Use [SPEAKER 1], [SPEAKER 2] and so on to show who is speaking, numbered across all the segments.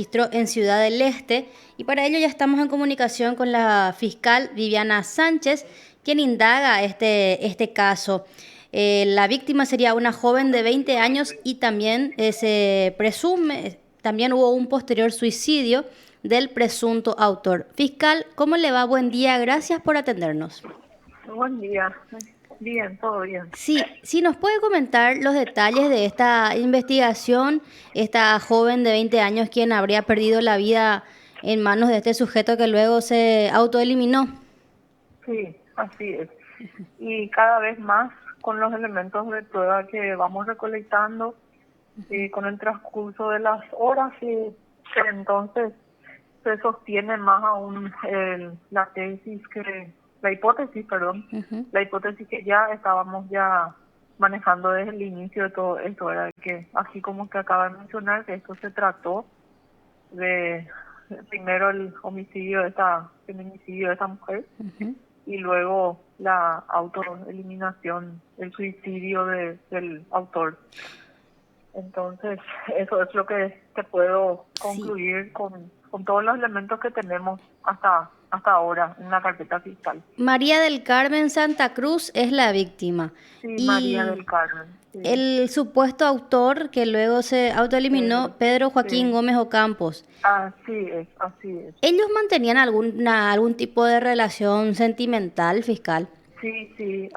[SPEAKER 1] Registro en Ciudad del Este y para ello ya estamos en comunicación con la fiscal Viviana Sánchez, quien indaga este caso. La víctima sería una joven de 20 años y también se presume, también hubo un posterior suicidio del presunto autor. Fiscal, ¿cómo le va? Buen día, gracias por atendernos.
[SPEAKER 2] Buen día. Bien, todo bien.
[SPEAKER 1] Sí, sí, nos puede comentar los detalles de esta investigación, esta joven de 20 años quien habría perdido la vida en manos de este sujeto que luego se autoeliminó.
[SPEAKER 2] Sí, así es. Y cada vez más con los elementos de prueba que vamos recolectando con el transcurso de las horas y entonces se sostiene más aún la hipótesis, perdón,
[SPEAKER 1] Ujú.
[SPEAKER 2] la hipótesis que ya estábamos ya manejando desde el inicio de todo esto, era que así como que acaba de mencionar, que esto se trató de primero el homicidio de esta, feminicidio de esta mujer y luego la autoeliminación, el suicidio del autor. Entonces, eso es lo que te puedo
[SPEAKER 1] Sí.
[SPEAKER 2] concluir con todos los elementos que tenemos hasta ahora en la carpeta fiscal.
[SPEAKER 1] María del Carmen Santa Cruz es la víctima
[SPEAKER 2] Sí, María
[SPEAKER 1] y
[SPEAKER 2] del Carmen, sí,
[SPEAKER 1] el supuesto autor que luego se autoeliminó,
[SPEAKER 2] Pedro,
[SPEAKER 1] Pedro Joaquín
[SPEAKER 2] sí,
[SPEAKER 1] Gómez Ocampos.
[SPEAKER 2] así es.
[SPEAKER 1] ¿Ellos mantenían algún tipo de relación sentimental, fiscal?
[SPEAKER 2] Sí, sí,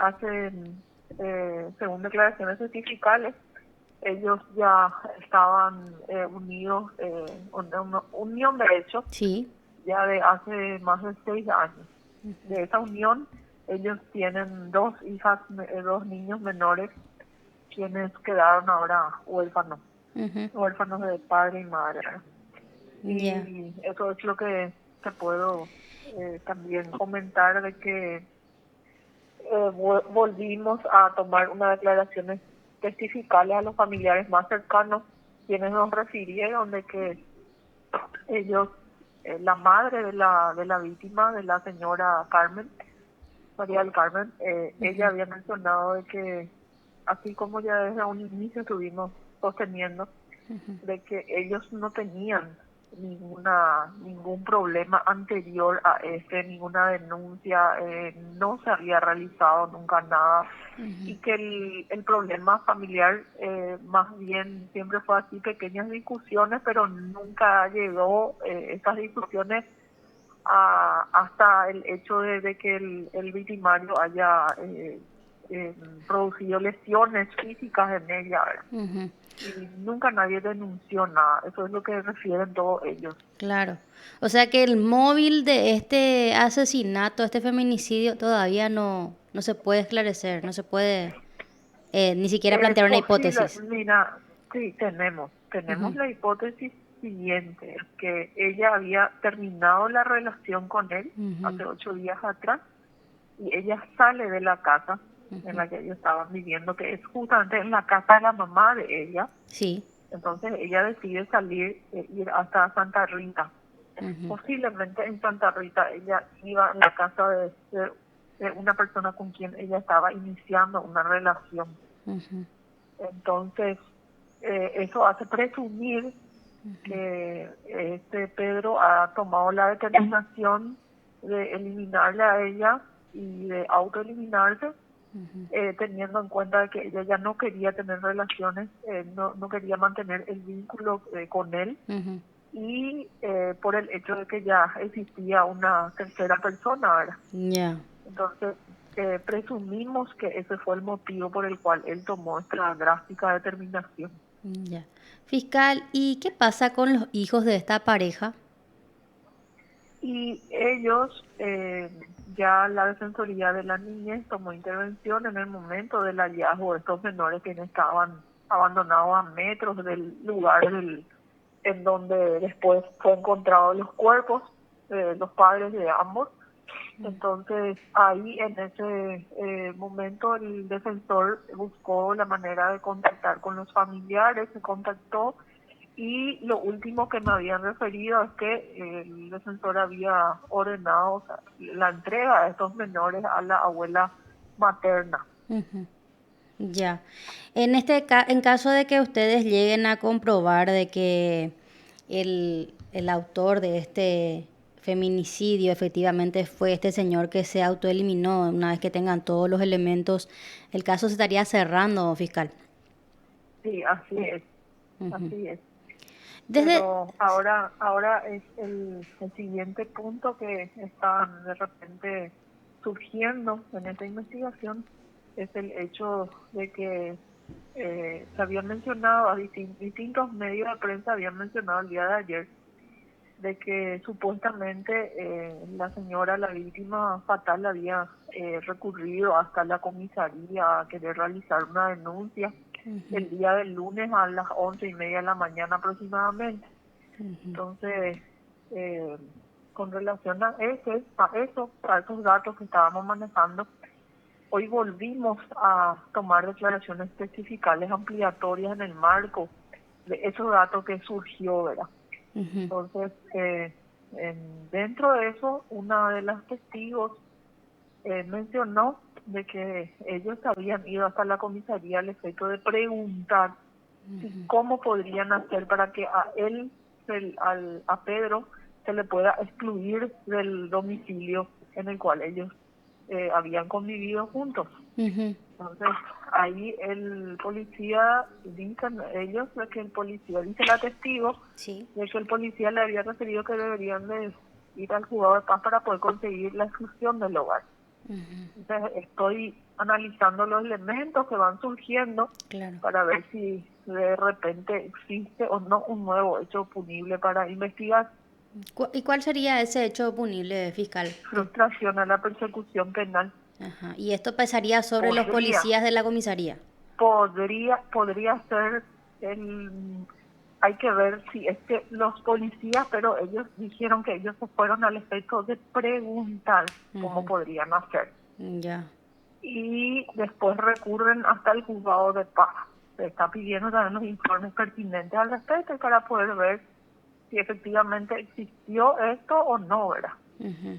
[SPEAKER 2] según declaraciones certificales, ellos ya estaban unidos, una unión de hecho,
[SPEAKER 1] Sí.
[SPEAKER 2] ya de hace más de 6 años. De esa unión, ellos tienen dos hijas, dos niños menores, quienes quedaron ahora
[SPEAKER 1] Ujú.
[SPEAKER 2] huérfanos de padre y madre.
[SPEAKER 1] Ya.
[SPEAKER 2] Y eso es lo que te puedo también comentar de que volvimos a tomar unas declaraciones testificales a los familiares más cercanos, quienes nos refirieron de que ellos, la madre de la víctima, de la señora Carmen, María del Carmen, ella había mencionado de que, así como ya desde un inicio estuvimos sosteniendo, de que ellos no tenían ningún problema anterior a ninguna denuncia, no se había realizado nunca nada y que el problema familiar más bien siempre fue así, pequeñas discusiones, pero nunca llegó estas discusiones hasta el hecho de que el victimario haya eh, producido lesiones físicas en ella, ¿verdad?
[SPEAKER 1] Ujú.
[SPEAKER 2] Y nunca nadie denunció nada. Eso es lo que refieren todos ellos.
[SPEAKER 1] Claro. O sea que el móvil de este asesinato, este feminicidio, todavía no se puede esclarecer, no se puede ni siquiera
[SPEAKER 2] Es
[SPEAKER 1] plantear una
[SPEAKER 2] posible,
[SPEAKER 1] hipótesis.
[SPEAKER 2] mira, sí, tenemos
[SPEAKER 1] Ujú.
[SPEAKER 2] la hipótesis siguiente, que ella había terminado la relación con él
[SPEAKER 1] Ujú.
[SPEAKER 2] hace 8 días atrás y ella sale de la casa en
[SPEAKER 1] Ujú.
[SPEAKER 2] la que ellos estaban viviendo, que es justamente en la casa de la mamá de ella.
[SPEAKER 1] Sí.
[SPEAKER 2] Entonces ella decide salir, ir hasta Santa Rita.
[SPEAKER 1] Ujú.
[SPEAKER 2] Posiblemente en Santa Rita ella iba en la casa de una persona con quien ella estaba iniciando una relación.
[SPEAKER 1] Ujú.
[SPEAKER 2] Entonces, eso hace presumir que este Pedro ha tomado la determinación de eliminarle a ella y de autoeliminarse, teniendo en cuenta que ella ya no quería tener relaciones, no quería mantener el vínculo con él
[SPEAKER 1] Ujú.
[SPEAKER 2] y por el hecho de que ya existía una tercera persona, ¿verdad?
[SPEAKER 1] Ya.
[SPEAKER 2] Entonces, presumimos que ese fue el motivo por el cual él tomó esta drástica determinación.
[SPEAKER 1] Ya. Fiscal, ¿y qué pasa con los hijos de esta pareja?
[SPEAKER 2] Y ellos, ya la Defensoría de la Niñez tomó intervención en el momento del hallazgo de estos menores que estaban abandonados a metros del lugar en donde después fue encontrados los cuerpos de los padres de ambos. Entonces, ahí en ese momento el defensor buscó la manera de contactar con los familiares, se contactó y lo último que me habían referido es que el defensor había ordenado, o sea, la entrega de estos menores a la abuela materna.
[SPEAKER 1] Ujú. Ya. En caso de que ustedes lleguen a comprobar de que el autor de este feminicidio efectivamente fue este señor que se autoeliminó. Una vez que tengan todos los elementos, el caso se estaría cerrando, fiscal.
[SPEAKER 2] Sí, así es,
[SPEAKER 1] Ujú.
[SPEAKER 2] así es.
[SPEAKER 1] Desde...
[SPEAKER 2] Pero ahora es el siguiente punto que está de repente surgiendo en esta investigación, es el hecho de que se había mencionado, distintos medios de prensa habían mencionado el día de ayer, de que supuestamente la señora, la víctima fatal, había recurrido hasta la comisaría a querer realizar una denuncia
[SPEAKER 1] Ujú,
[SPEAKER 2] el día del lunes a las 11:30 de la mañana aproximadamente.
[SPEAKER 1] ujú,
[SPEAKER 2] Entonces, eh, con relación a esos datos que estábamos manejando, hoy volvimos a tomar declaraciones testificales ampliatorias en el marco de esos datos que surgió, ¿verdad?
[SPEAKER 1] ujú.
[SPEAKER 2] Entonces, dentro de eso, una de las testigos mencionó de que ellos habían ido hasta la comisaría al efecto de preguntar si cómo podrían hacer para que a él, a Pedro, se le pueda excluir del domicilio en el cual ellos habían convivido juntos.
[SPEAKER 1] Ujú.
[SPEAKER 2] Entonces, ahí el policía, dicen ellos, de que el policía, dice la testigo,
[SPEAKER 1] Sí.
[SPEAKER 2] de que el policía le había referido que deberían de ir al juzgado de paz para poder conseguir la exclusión del hogar.
[SPEAKER 1] Ujú.
[SPEAKER 2] Entonces, estoy analizando los elementos que van surgiendo
[SPEAKER 1] Claro.
[SPEAKER 2] para ver si de repente existe o no un nuevo hecho punible para investigar.
[SPEAKER 1] ¿Y cuál sería ese hecho punible, fiscal?
[SPEAKER 2] Frustración a la persecución penal.
[SPEAKER 1] Ajá. Y esto pesaría sobre los
[SPEAKER 2] Podría,
[SPEAKER 1] policías de la comisaría.
[SPEAKER 2] podría ser el... Hay que ver si es que los policías, pero ellos dijeron que ellos se fueron al efecto de preguntar cómo
[SPEAKER 1] Ujú.
[SPEAKER 2] podrían hacer.
[SPEAKER 1] Ya.
[SPEAKER 2] Y después recurren hasta el juzgado de paz. Se está pidiendo también los informes pertinentes al respecto para poder ver si efectivamente existió esto o no, ¿verdad?
[SPEAKER 1] Ujú.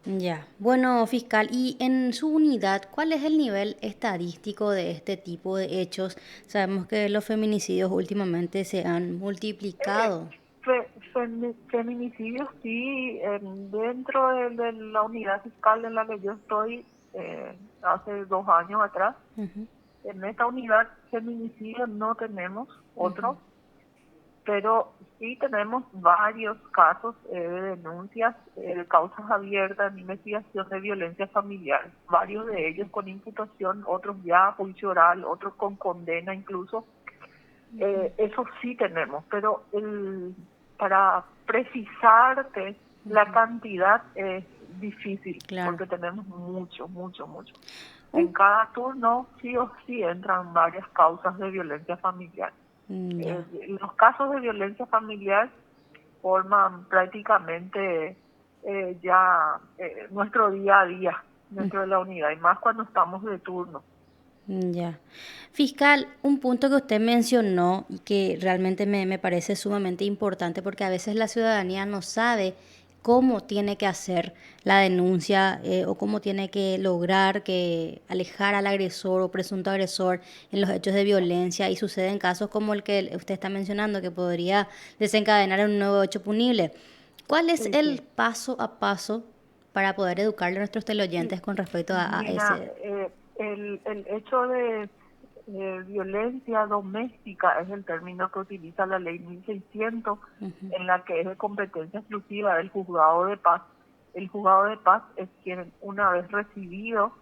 [SPEAKER 1] Ya. Bueno, fiscal, y en su unidad, ¿cuál es el nivel estadístico de este tipo de hechos? Sabemos que los feminicidios últimamente se han
[SPEAKER 2] Eh,
[SPEAKER 1] multiplicado.
[SPEAKER 2] Feminicidios sí, dentro de la unidad fiscal en la que yo estoy, hace 2 años atrás,
[SPEAKER 1] Ujú,
[SPEAKER 2] en esta unidad feminicidios no tenemos
[SPEAKER 1] ujú,
[SPEAKER 2] otros, pero sí tenemos varios casos de denuncias, de causas abiertas en investigación de violencia familiar, varios de ellos con imputación, otros ya a juicio oral, otros con condena incluso. Eso sí tenemos, pero para precisarte la cantidad es difícil,
[SPEAKER 1] claro.
[SPEAKER 2] porque tenemos mucho, mucho, mucho. En
[SPEAKER 1] Un-
[SPEAKER 2] cada turno sí o sí entran varias causas de violencia familiar.
[SPEAKER 1] ya.
[SPEAKER 2] Los casos de violencia familiar forman prácticamente ya nuestro día a día dentro de la unidad, y más cuando estamos de turno.
[SPEAKER 1] Ya. Fiscal, un punto que usted mencionó y que realmente me parece sumamente importante porque a veces la ciudadanía no sabe cómo tiene que hacer la denuncia o cómo tiene que lograr que alejar al agresor o presunto agresor en los hechos de violencia y suceden casos como el que usted está mencionando que podría desencadenar un nuevo hecho punible. ¿Cuál es
[SPEAKER 2] Sí,
[SPEAKER 1] el
[SPEAKER 2] sí.
[SPEAKER 1] paso a paso para poder educarle a nuestros
[SPEAKER 2] Sí,
[SPEAKER 1] teleoyentes con respecto a
[SPEAKER 2] mira,
[SPEAKER 1] ese?
[SPEAKER 2] el hecho de violencia doméstica es el término que utiliza la ley 1600,
[SPEAKER 1] Ujú,
[SPEAKER 2] en la que es de competencia exclusiva del juzgado de paz. El juzgado de paz es quien, una vez recibido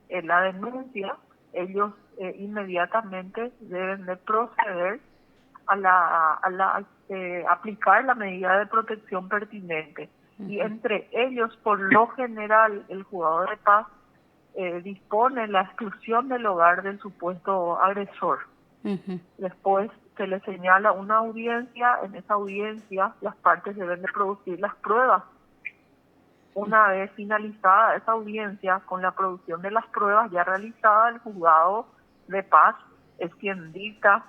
[SPEAKER 2] la denuncia, ellos inmediatamente deben de proceder a aplicar la medida de protección pertinente. Y
[SPEAKER 1] ujú.
[SPEAKER 2] entre ellos, por lo general, el juzgado de paz dispone la exclusión del hogar del supuesto agresor.
[SPEAKER 1] Ujú,
[SPEAKER 2] Después se le señala una audiencia. En esa audiencia las partes deben de producir las pruebas. Una vez finalizada esa audiencia, con la producción de las pruebas ya realizada, el juzgado de paz es quien dicta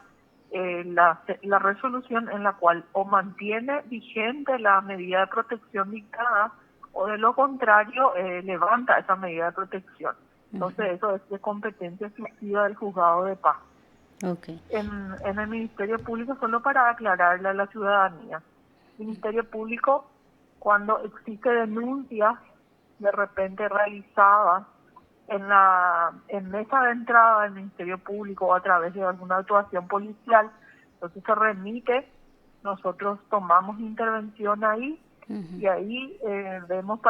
[SPEAKER 2] la resolución, en la cual o mantiene vigente la medida de protección dictada, o de lo contrario levanta esa medida de protección.
[SPEAKER 1] ujú.
[SPEAKER 2] Entonces eso es de competencia exclusiva del juzgado de paz.
[SPEAKER 1] Ok.
[SPEAKER 2] en el Ministerio Público, solo para aclararle a la ciudadanía. Ministerio Público, cuando existe denuncias de repente realizadas en mesa de entrada del Ministerio Público o a través de alguna actuación policial, entonces se remite, nosotros tomamos intervención ahí y ahí vemos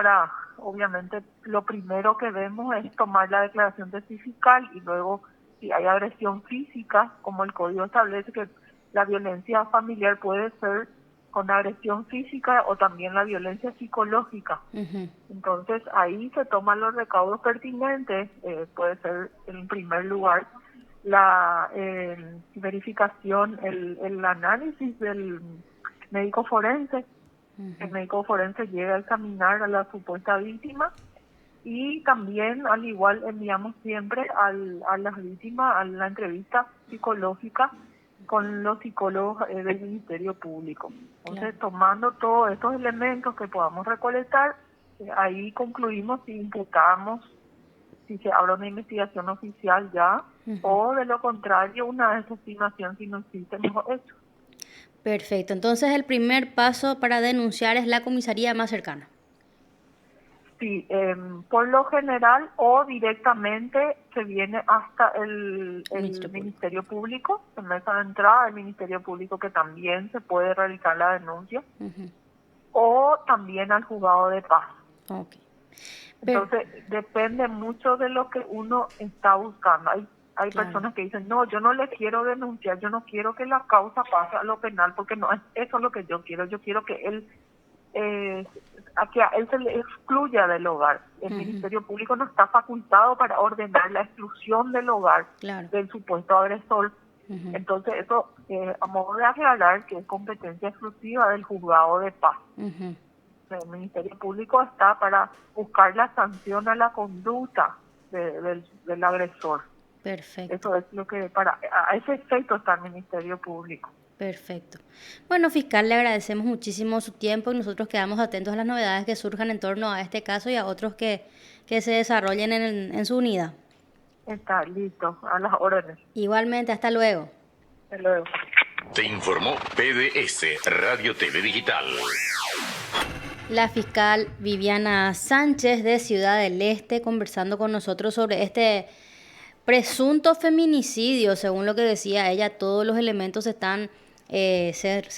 [SPEAKER 2] obviamente lo primero que vemos es tomar la declaración de fiscal y luego si hay agresión física, como el código establece que la violencia familiar puede ser con agresión física o también la violencia psicológica. Entonces ahí se toman los recaudos pertinentes, puede ser en primer lugar la verificación, el análisis del médico forense. El médico forense llega a examinar a la supuesta víctima y también al igual enviamos siempre a las víctimas a la entrevista psicológica con los psicólogos del Ministerio Público. Entonces, tomando todos estos elementos que podamos recolectar, ahí concluimos si imputamos, si se habla de una investigación oficial ya, o de lo contrario, una desestimación si no existen los hechos.
[SPEAKER 1] Perfecto. Entonces, el primer paso para denunciar es la comisaría más cercana.
[SPEAKER 2] Sí, por lo general o directamente se viene hasta el Ministerio Público, en mesa de entrada del Ministerio Público que también se puede realizar la denuncia, o también al juzgado de paz.
[SPEAKER 1] Okay.
[SPEAKER 2] Entonces, depende mucho de lo que uno está buscando. Hay personas que dicen, no, yo no le quiero denunciar, yo no quiero que la causa pase a lo penal, porque no es eso lo que yo quiero que él... a él se le excluya del hogar. El Ministerio Público no está facultado para ordenar la exclusión del hogar del supuesto agresor. Entonces eso, a modo de aclarar, que es competencia exclusiva del juzgado de paz. El Ministerio Público está para buscar la sanción a la conducta del agresor.
[SPEAKER 1] Perfecto.
[SPEAKER 2] Eso es lo que a ese efecto está el Ministerio Público.
[SPEAKER 1] Perfecto. Bueno, fiscal, le agradecemos muchísimo su tiempo y nosotros quedamos atentos a las novedades que surjan en torno a este caso y a otros que se desarrollen en su unidad.
[SPEAKER 2] Está listo, a las órdenes.
[SPEAKER 1] Igualmente, hasta luego.
[SPEAKER 2] Hasta luego.
[SPEAKER 3] Te informó PDS Radio TV Digital.
[SPEAKER 1] La fiscal Viviana Sánchez de Ciudad del Este conversando con nosotros sobre este presunto feminicidio. Según lo que decía ella, todos los elementos están cerrados.